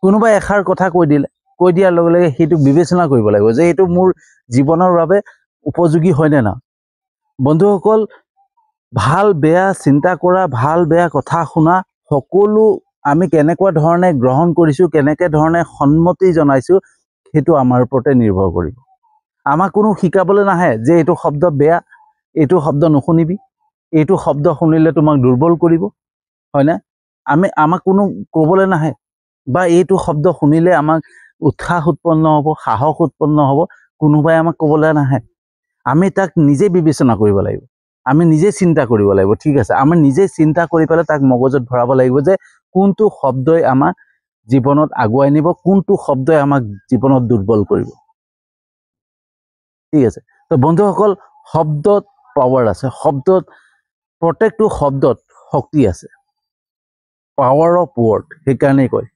কোনোবাই এষাৰ কথা কৈ দিয়াৰ লগে লগে সেইটো বিবেচনা কৰিব লাগিব যে এইটো মোৰ জীৱনৰ বাবে উপযোগী হয়নে না। বন্ধুসকল, ভাল বেয়া চিন্তা কৰা, ভাল বেয়া কথা শুনা, সকলো আমি কেনেকুৱা ধৰণে গ্ৰহণ কৰিছোঁ, কেনেকৈ ধৰণে সন্মতি জনাইছোঁ, সেইটো আমাৰ ওপৰতে নিৰ্ভৰ কৰিব। আমাক কোনো শিকাবলৈ নাহে যে এইটো শব্দ বেয়া, এইটো শব্দ নুশুনিবি, এইটো শব্দ শুনিলে তোমাক দুৰ্বল কৰিব, হয়নে? আমাক কোনো ক'বলৈ নাহে, বা এইটো শব্দ শুনিলে আমাক উৎসাহ উৎপন্ন হ'ব, সাহস উৎপন্ন হ'ব, কোনোবাই আমাক ক'বলৈ নাহে। আমি তাক নিজে বিবেচনা কৰিব লাগিব, আমি নিজে চিন্তা কৰিব লাগিব। ঠিক আছে, আমি নিজে চিন্তা কৰি পেলাই তাক মগজত ভৰাব লাগিব যে কোনটো শব্দই আমাক জীৱনত আগুৱাই নিব, কোনটো শব্দই আমাক জীৱনত দুৰ্বল কৰিব। ঠিক আছে, তো বন্ধুসকল, শব্দত পাৱাৰ আছে, শব্দত, প্ৰত্যেকটো শব্দত শক্তি আছে। পাৱাৰ অফ ৱৰ্ড, সেইকাৰণেই কয়